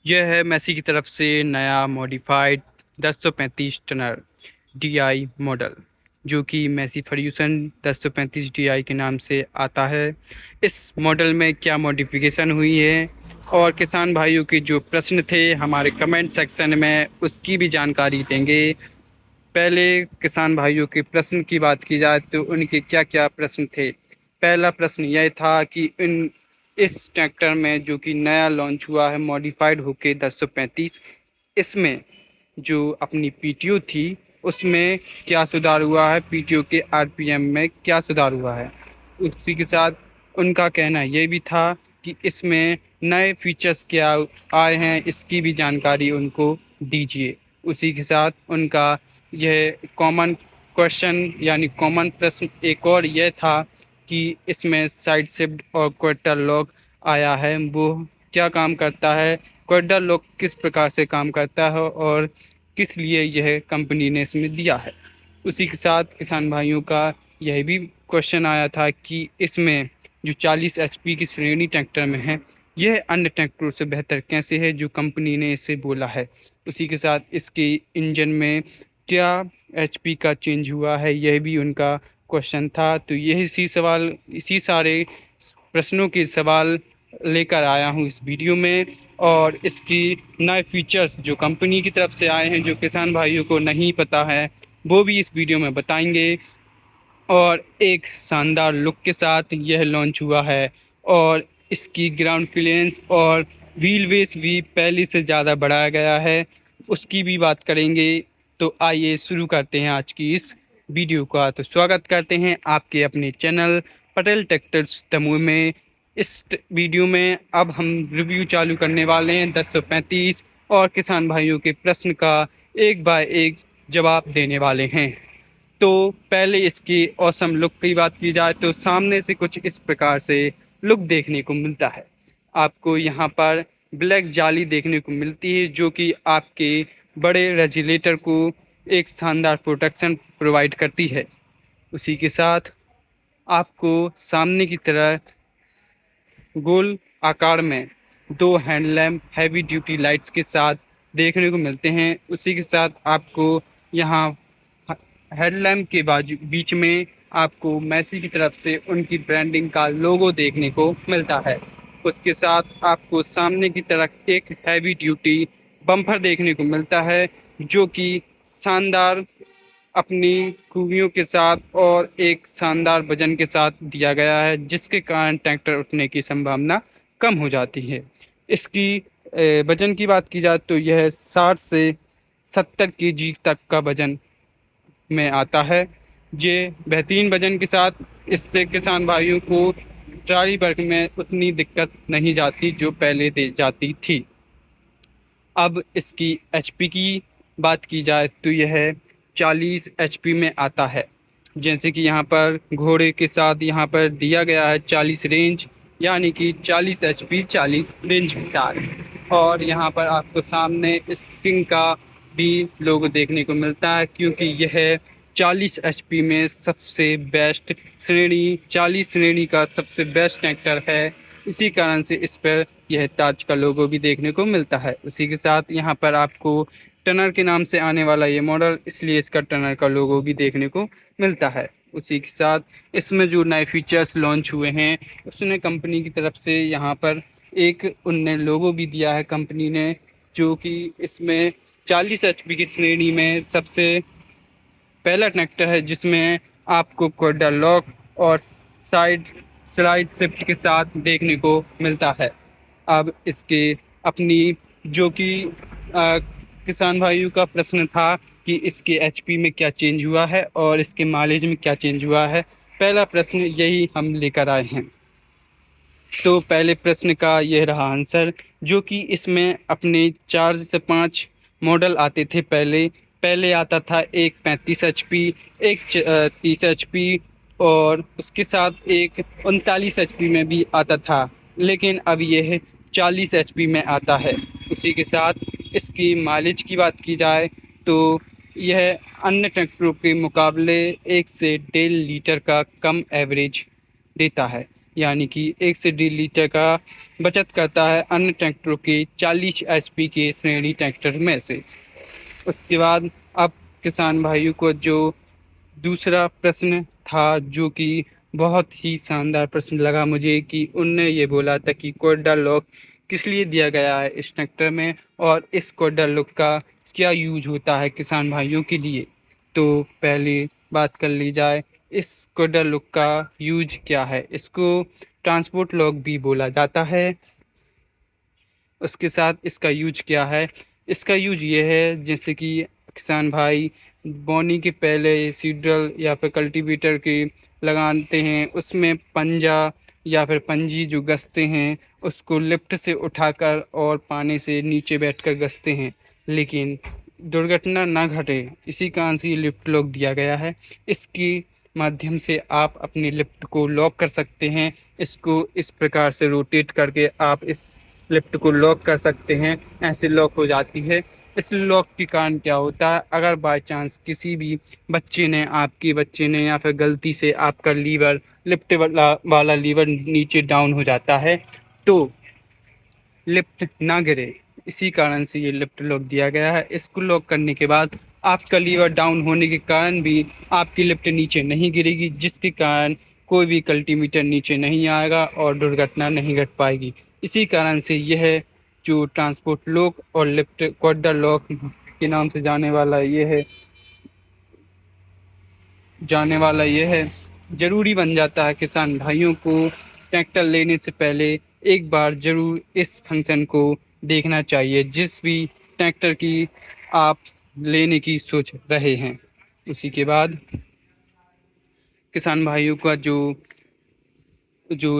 यह है मैसी की तरफ से नया मॉडिफाइड 1035 टनर डीआई मॉडल, जो कि मैसी फर्ग्यूसन 1035 डीआई के नाम से आता है। इस मॉडल में क्या मॉडिफिकेशन हुई है और किसान भाइयों के जो प्रश्न थे हमारे कमेंट सेक्शन में, उसकी भी जानकारी देंगे। पहले किसान भाइयों के प्रश्न की बात की जाए तो उनके क्या क्या प्रश्न थे। पहला प्रश्न यह था कि इस ट्रैक्टर में जो कि नया लॉन्च हुआ है मॉडिफाइड होके 1035, इसमें जो अपनी पीटीओ थी उसमें क्या सुधार हुआ है, पीटीओ के आरपीएम में क्या सुधार हुआ है। उसी के साथ उनका कहना यह भी था कि इसमें नए फीचर्स क्या आए हैं, इसकी भी जानकारी उनको दीजिए। उसी के साथ उनका यह कॉमन क्वेश्चन यानी कॉमन प्रश्न एक और यह था कि इसमें साइड शिफ्ट और क्वार्टर लॉक आया है, वो क्या काम करता है, क्वार्टर लॉक किस प्रकार से काम करता है और किस लिए यह कंपनी ने इसमें दिया है। उसी के साथ किसान भाइयों का यह भी क्वेश्चन आया था कि इसमें जो 40 एचपी की श्रेणी ट्रैक्टर में है, यह अन्य ट्रैक्टरों से बेहतर कैसे है जो कंपनी ने इसे बोला है। उसी के साथ इसके इंजन में क्या एचपी का चेंज हुआ है, यह भी उनका क्वेश्चन था। तो इसी सारे प्रश्नों के सवाल लेकर आया हूँ इस वीडियो में, और इसकी नए फीचर्स जो कंपनी की तरफ से आए हैं जो किसान भाइयों को नहीं पता है वो भी इस वीडियो में बताएंगे। और एक शानदार लुक के साथ यह लॉन्च हुआ है और इसकी ग्राउंड क्लियरेंस और व्हील बेस भी पहले से ज़्यादा बढ़ाया गया है, उसकी भी बात करेंगे। तो आइए शुरू करते हैं आज की इस वीडियो का। तो स्वागत करते हैं आपके अपने चैनल पटेल ट्रैक्टर्स दमोह में। इस वीडियो में अब हम रिव्यू चालू करने वाले हैं 1035 और किसान भाइयों के प्रश्न का एक बाय एक जवाब देने वाले हैं। तो पहले इसकी औसम लुक की बात की जाए तो सामने से कुछ इस प्रकार से लुक देखने को मिलता है। आपको यहाँ पर ब्लैक जाली देखने को मिलती है जो कि आपके बड़े रेजुलेटर को एक शानदार प्रोटेक्शन प्रोवाइड करती है। उसी के साथ आपको सामने की तरह गोल आकार में दो हैंडलैम्प हैवी ड्यूटी लाइट्स के साथ देखने को मिलते हैं। उसी के साथ आपको यहाँ हेडलैम्प के बाजू बीच में आपको मैसी की तरफ से उनकी ब्रांडिंग का लोगो देखने को मिलता है। उसके साथ आपको सामने की तरफ एक हैवी ड्यूटी बम्पर देखने को मिलता है जो कि शानदार अपनी खूबियों के साथ और एक शानदार वजन के साथ दिया गया है, जिसके कारण ट्रैक्टर उठने की संभावना कम हो जाती है। इसकी वजन की बात की जाए तो यह 60 से 70 केजी तक का वजन में आता है। ये बेहतरीन वजन के साथ इससे किसान भाइयों को ट्राली वर्क में उतनी दिक्कत नहीं जाती जो पहले दे जाती थी। अब इसकी एचपी की बात की जाए तो यह 40 एचपी में आता है। जैसे कि यहाँ पर घोड़े के साथ यहाँ पर दिया गया है 40 रेंज, यानी कि 40 एचपी 40 रेंज के साथ। और यहाँ पर आपको सामने स्टिंग का भी लोगो देखने को मिलता है क्योंकि यह 40 एचपी में सबसे बेस्ट श्रेणी 40 श्रेणी का सबसे बेस्ट ट्रैक्टर है। इसी कारण से इस पर यह ताज का लोगो भी देखने को मिलता है। उसी के साथ यहाँ पर आपको टनर के नाम से आने वाला ये मॉडल, इसलिए इसका टनर का लोगो भी देखने को मिलता है। उसी के साथ इसमें जो नए फीचर्स लॉन्च हुए हैं उसने कंपनी की तरफ से यहाँ पर एक उनने लोगो भी दिया है कंपनी ने, जो कि इसमें 40 एचपी की श्रेणी में सबसे पहला ट्रैक्टर है जिसमें आपको क्वाड्रा लॉक और साइड स्लाइड शिफ्ट के साथ देखने को मिलता है। अब इसके अपनी जो कि किसान भाइयों का प्रश्न था कि इसके एचपी में क्या चेंज हुआ है और इसके माइलेज में क्या चेंज हुआ है, पहला प्रश्न यही हम लेकर आए हैं। तो पहले प्रश्न का यह रहा आंसर, जो कि इसमें अपने 4 से 5 मॉडल आते थे। पहले पहले आता था एक 35 एचपी, एक 30 एचपी और उसके साथ एक 39 एचपी में भी आता था, लेकिन अब यह 40 एचपी में आता है। उसी के साथ इसकी माइलेज की बात की जाए तो यह अन्य ट्रैक्टरों के मुकाबले 1 से 1.5 लीटर का कम एवरेज देता है। यानी कि 1 से 1.5 लीटर का बचत करता है अन्य ट्रैक्टरों के 40 एचपी के श्रेणी ट्रैक्टर में से। उसके बाद अब किसान भाइयों को जो दूसरा प्रश्न था, जो कि बहुत ही शानदार प्रश्न लगा मुझे, कि उनने ये बोला था कि कोयडा लॉक किस लिए दिया गया है इस ट्रैक्टर में, और इस कोयडा लॉक का क्या यूज होता है किसान भाइयों के लिए। तो पहले बात कर ली जाए, इस कोयडा लॉक का यूज क्या है। इसको ट्रांसपोर्ट लॉक भी बोला जाता है। उसके साथ इसका यूज क्या है, इसका यूज ये है जैसे कि किसान भाई बोनी के पहले सीडरल या फिर कल्टीवेटर के लगाते हैं, उसमें पंजा या फिर पंजी जो गसते हैं उसको लिफ्ट से उठाकर और पानी से नीचे बैठकर गसते हैं, लेकिन दुर्घटना ना घटे इसी कारण से ये लिफ्ट लॉक दिया गया है। इसके माध्यम से आप अपनी लिफ्ट को लॉक कर सकते हैं। इसको इस प्रकार से रोटेट करके आप इस लिफ्ट को लॉक कर सकते हैं, ऐसे लॉक हो जाती है। इस लॉक के कारण क्या होता है, अगर बाय चांस किसी भी आपके बच्चे ने या फिर गलती से आपका लीवर लिफ्ट वाला लीवर नीचे डाउन हो जाता है तो लिफ्ट ना गिरे, इसी कारण से ये लिफ्ट लॉक दिया गया है। इसको लॉक करने के बाद आपका लीवर डाउन होने के कारण भी आपकी लिफ्ट नीचे नहीं गिरेगी, जिसके कारण कोई भी कल्टीमीटर नीचे नहीं आएगा और दुर्घटना नहीं घट पाएगी। इसी कारण से यह जो ट्रांसपोर्ट लॉक और लिफ्ट कॉरिडोर लॉक के नाम से जाने वाला ये है जरूरी बन जाता है। किसान भाइयों को ट्रैक्टर लेने से पहले एक बार जरूर इस फंक्शन को देखना चाहिए, जिस भी ट्रैक्टर की आप लेने की सोच रहे हैं। उसी के बाद किसान भाइयों का जो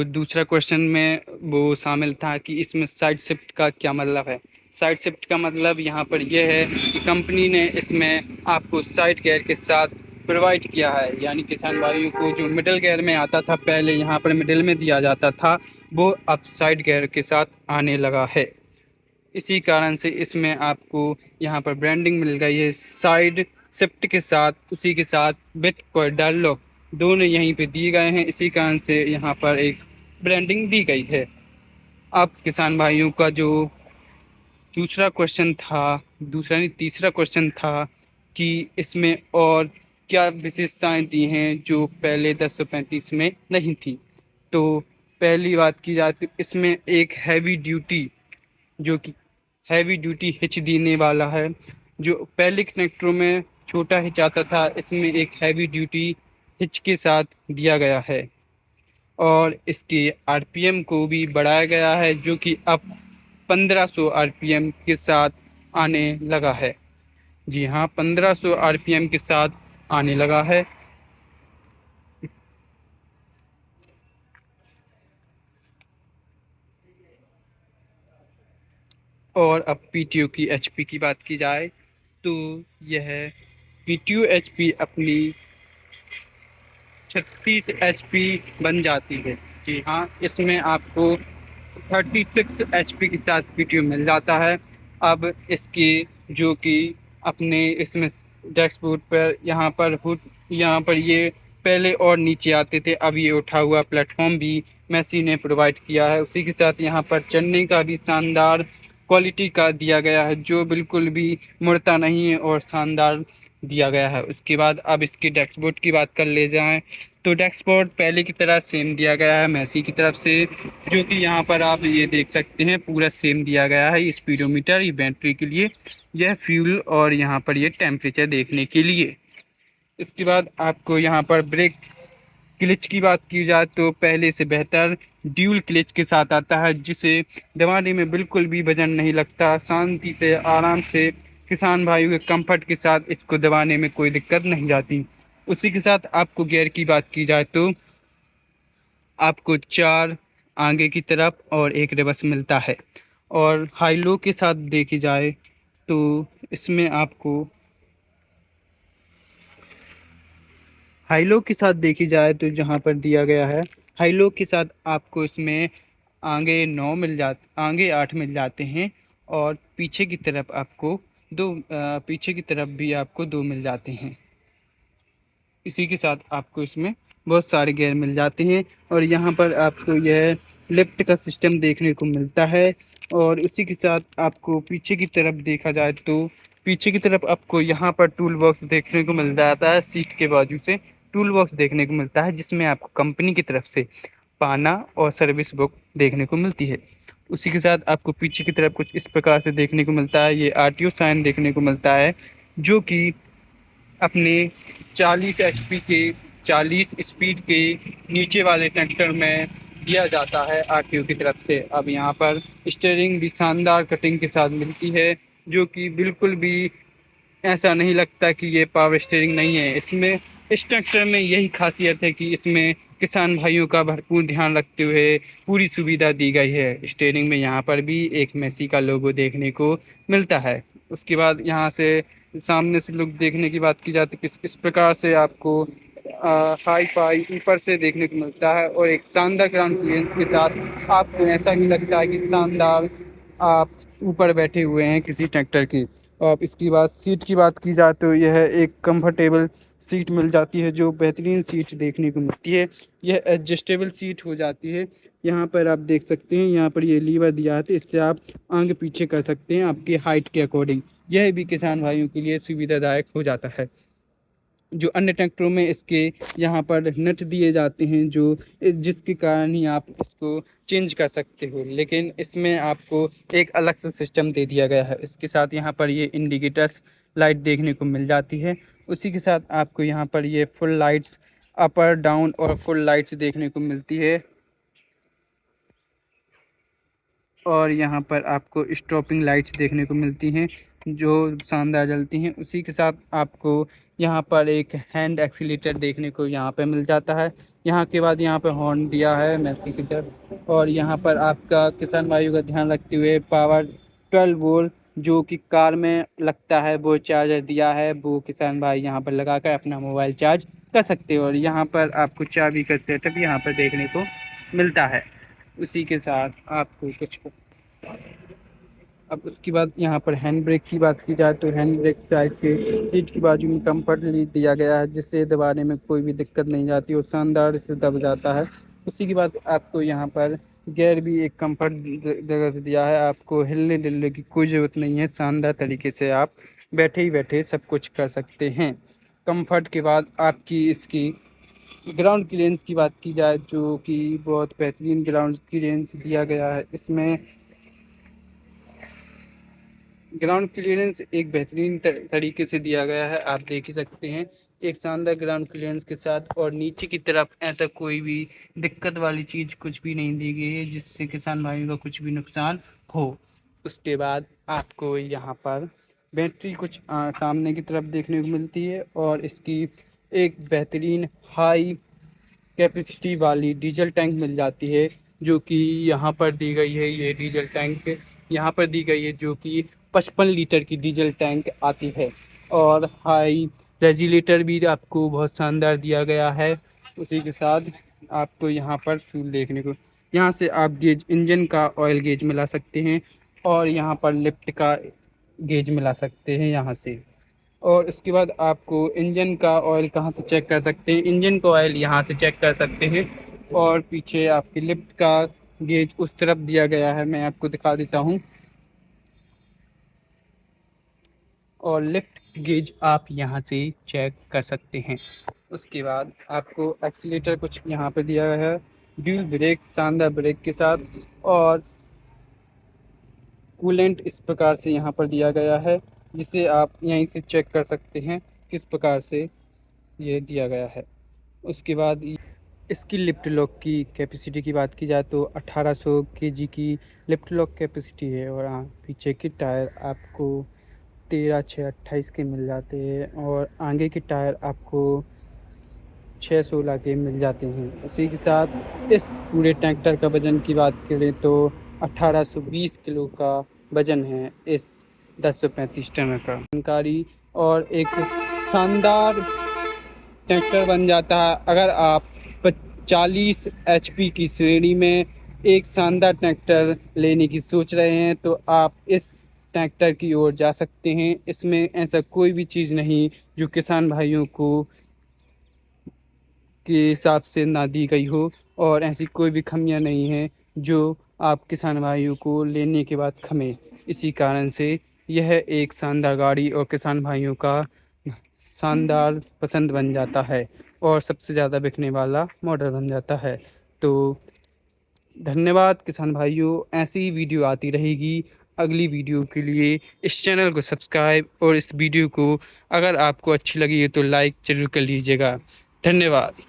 दूसरा क्वेश्चन में वो शामिल था कि इसमें साइड शिफ्ट का क्या मतलब है। साइड शिफ्ट का मतलब यहाँ पर यह है कि कंपनी ने इसमें आपको साइड गियर के साथ प्रोवाइड किया है, यानी किसान भाइयों को जो मिडिल गियर में आता था पहले यहाँ पर मिडिल में दिया जाता था, वो अब साइड गियर के साथ आने लगा है। इसी कारण से इसमें आपको यहाँ पर ब्रांडिंग मिल गई है साइड शिफ्ट के साथ, उसी के साथ विथ कॉरिडोर लॉक दोनों यहीं पे दिए गए हैं। इसी कारण से यहाँ पर एक ब्रांडिंग दी गई है। अब किसान भाइयों का जो दूसरा नहीं तीसरा क्वेश्चन था कि इसमें और क्या विशेषताएं दी हैं जो पहले 1035 में नहीं थी। तो पहली बात की जाए तो इसमें एक जो कि हैवी ड्यूटी हिच देने वाला है। जो पहले ट्रैक्टरों में छोटा हिच आता था, इसमें एक हैवी ड्यूटी हिच के साथ दिया गया है। और इसके आरपीएम को भी बढ़ाया गया है, जो कि अब 1500 आरपीएम के साथ आने लगा है। जी हाँ, 1500 आरपीएम के साथ आने लगा है। और अब पीटीओ की एचपी की बात की जाए तो यह पीटीओ एचपी अपनी 36 एचपी बन जाती है। जी हाँ, इसमें आपको 36 एचपी के साथ पीटीओ मिल जाता है। अब इसकी जो कि अपने इसमें डैशबोर्ड पर यहाँ पर ये पहले और नीचे आते थे, अब ये उठा हुआ प्लेटफॉर्म भी मैसी ने प्रोवाइड किया है। उसी के साथ यहाँ पर चलने का भी शानदार क्वालिटी का दिया गया है, जो बिल्कुल भी मुड़ता नहीं है और शानदार दिया गया है। उसके बाद अब इसके डैशबोर्ड की बात कर ले जाएं तो डैशबोर्ड पहले की तरह सेम दिया गया है मैसी की तरफ से, जो कि यहाँ पर आप ये देख सकते हैं पूरा सेम दिया गया है। ये स्पीडोमीटर, ये बैटरी के लिए, यह फ्यूल और यहाँ पर ये टेम्परेचर देखने के लिए। इसके बाद आपको यहाँ पर ब्रेक क्लिच की बात की जाए तो पहले से बेहतर ड्यूल क्लिच के साथ आता है, जिसे दबाने में बिल्कुल भी वजन नहीं लगता। शांति से आराम से किसान भाइयों के कंफर्ट के साथ इसको दबाने में कोई दिक्कत नहीं जाती। उसी के साथ आपको गियर की बात की जाए तो आपको 4 आगे की तरफ और एक रिवर्स मिलता है। और हाई लो के साथ देखी जाए तो इसमें आपको हाइलो के साथ देखी जाए तो जहाँ पर दिया गया है हाइलो के साथ आपको इसमें आगे 8 मिल जाते हैं, और पीछे की तरफ आपको पीछे की तरफ भी आपको 2 मिल जाते हैं। इसी के साथ आपको इसमें बहुत सारे गियर मिल जाते हैं। और यहाँ पर आपको यह लिफ्ट का सिस्टम देखने को मिलता है। और उसी के साथ आपको पीछे की तरफ देखा जाए तो पीछे की तरफ आपको यहाँ पर टूल बॉक्स देखने को मिल जाता है। सीट के बाजू से टूल बॉक्स देखने को मिलता है, जिसमें आपको कंपनी की तरफ से पाना और सर्विस बुक देखने को मिलती है। उसी के साथ आपको पीछे की तरफ कुछ इस प्रकार से देखने को मिलता है। ये आरटीओ साइन देखने को मिलता है, जो कि अपने 40 एचपी के 40 स्पीड के नीचे वाले ट्रैक्टर में दिया जाता है आरटीओ की तरफ से। अब यहाँ पर स्टीयरिंग भी शानदार कटिंग के साथ मिलती है, जो कि बिल्कुल भी ऐसा नहीं लगता कि ये पावर स्टीयरिंग नहीं है। इसमें इस ट्रैक्टर में यही खासियत है कि इसमें किसान भाइयों का भरपूर ध्यान रखते हुए पूरी सुविधा दी गई है। स्टीयरिंग में यहाँ पर भी एक मेसी का लोगो देखने को मिलता है। उसके बाद यहाँ से सामने से लुक देखने की बात की जाए तो किस प्रकार से आपको हाई फाई ऊपर से देखने को मिलता है, और एक शानदार ग्राउंड क्लियरेंस के साथ आपको ऐसा नहीं लगता है कि शानदार आप ऊपर बैठे हुए हैं किसी ट्रैक्टर की। और इसकी बात सीट की बात की जाए तो यह एक कंफर्टेबल सीट मिल जाती है, जो बेहतरीन सीट देखने को मिलती है। यह एडजस्टेबल सीट हो जाती है। यहाँ पर आप देख सकते हैं, यहाँ पर ये लीवर दिया है, तो इससे आप आगे पीछे कर सकते हैं आपकी हाइट के अकॉर्डिंग। यह भी किसान भाइयों के लिए सुविधादायक हो जाता है। जो अन्य ट्रैक्टरों में इसके यहाँ पर नट दिए जाते हैं, जो जिसके कारण ही आप उसको चेंज कर सकते हो, लेकिन इसमें आपको एक अलग से सिस्टम दे दिया गया है। इसके साथ यहाँ पर ये इंडिकेटर्स लाइट देखने को मिल जाती है। उसी के साथ आपको यहाँ पर ये फुल लाइट्स अपर डाउन और फुल लाइट्स देखने को मिलती है। और यहाँ पर आपको स्टॉपिंग लाइट्स देखने को मिलती हैं, जो शानदार जलती हैं। उसी के साथ आपको यहाँ पर एक हैंड एक्सीलेटर देखने को यहाँ पे मिल जाता है। यहाँ के बाद यहाँ पे हॉर्न दिया है मैसी की तरफ। और यहाँ पर आपका किसान भाइयों का ध्यान रखते हुए पावर 12 वोल्ट जो कि कार में लगता है वो चार्जर दिया है, वो किसान भाई यहाँ पर लगा कर अपना मोबाइल चार्ज कर सकते हो। और यहाँ पर आपको चाबी का सेटअप यहाँ पर देखने को मिलता है। उसी के साथ आपको कुछ अब उसके बाद यहाँ पर हैंड ब्रेक की बात की जाए तो हैंड ब्रेक साइड के सीट की बाजू में कम्फर्टली दिया गया है, जिससे दबाने में कोई भी दिक्कत नहीं जाती और शानदार से दब जाता है। उसी के बाद आपको यहाँ पर गियर भी एक कम्फर्ट जगह से दिया है, आपको हिलने डुलने की कोई ज़रूरत नहीं है। शानदार तरीके से आप बैठे ही बैठे सब कुछ कर सकते हैं। कम्फर्ट के बाद आपकी इसकी ग्राउंड क्लियरेंस की बात की जाए, जो कि बहुत बेहतरीन ग्राउंड क्लियरेंस दिया गया है। इसमें ग्राउंड क्लियरेंस एक बेहतरीन तरीके से दिया गया है, आप देख ही सकते हैं एक शानदार ग्राउंड क्लियरेंस के साथ। और नीचे की तरफ ऐसा कोई भी दिक्कत वाली चीज़ कुछ भी नहीं दी गई है, जिससे किसान भाइयों का कुछ भी नुकसान हो। उसके बाद आपको यहाँ पर बैटरी कुछ सामने की तरफ देखने को मिलती है, और इसकी एक बेहतरीन हाई कैपेसिटी वाली डीजल टैंक मिल जाती है, जो कि यहाँ पर दी गई है। ये डीजल टैंक यहाँ पर दी गई है, जो कि 55 लीटर की डीजल टैंक आती है। और हाई रेगुलेटर भी आपको बहुत शानदार दिया गया है। उसी के साथ आपको यहाँ पर फ्यूल देखने को, यहाँ से आप गेज इंजन का ऑयल गेज मिला सकते हैं, और यहाँ पर लिफ्ट का गेज मिला सकते हैं यहाँ से। और उसके बाद आपको इंजन का ऑयल कहाँ से चेक कर सकते हैं, इंजन का ऑयल यहाँ से चेक कर सकते हैं। और पीछे आपकी लिफ्ट का गेज उस तरफ दिया गया है, मैं आपको दिखा देता हूँ। और लिफ्ट गेज आप यहाँ से चेक कर सकते हैं। उसके बाद आपको एक्सीलेटर कुछ यहाँ पे दिया गया है, ड्यूल ब्रेक शानदार ब्रेक के साथ। और कूलेंट इस प्रकार से यहाँ पर दिया गया है, जिसे आप यहीं से चेक कर सकते हैं किस प्रकार से ये दिया गया है। उसके बाद इसकी लिफ्ट लॉक की कैपेसिटी की बात की जाए तो 1800 केजी की लिफ्ट लॉक कैपेसिटी है। और हाँ, पीछे के टायर आपको 13/6/28 के मिल जाते हैं, और आगे के टायर आपको 6/16 के मिल जाते हैं। उसी के साथ इस पूरे ट्रैक्टर का वज़न की बात करें तो 1820 किलो का वज़न है इस 1035 टन का। जानकारी और एक शानदार ट्रैक्टर बन जाता है। अगर आप 40 एचपी की श्रेणी में एक शानदार ट्रैक्टर लेने की सोच रहे हैं, तो आप इस ट्रैक्टर की ओर जा सकते हैं। इसमें ऐसा कोई भी चीज़ नहीं जो किसान भाइयों को के हिसाब से ना दी गई हो और ऐसी कोई भी खामियां नहीं हैं जो आप किसान भाइयों को लेने के बाद खमें। इसी कारण से यह एक शानदार गाड़ी और किसान भाइयों का शानदार पसंद बन जाता है और सबसे ज़्यादा बिकने वाला मॉडल बन जाता है। तो धन्यवाद किसान भाइयों, ऐसी ही वीडियो आती रहेगी। अगली वीडियो के लिए इस चैनल को सब्सक्राइब और इस वीडियो को अगर आपको अच्छी लगी है तो लाइक ज़रूर कर लीजिएगा। धन्यवाद।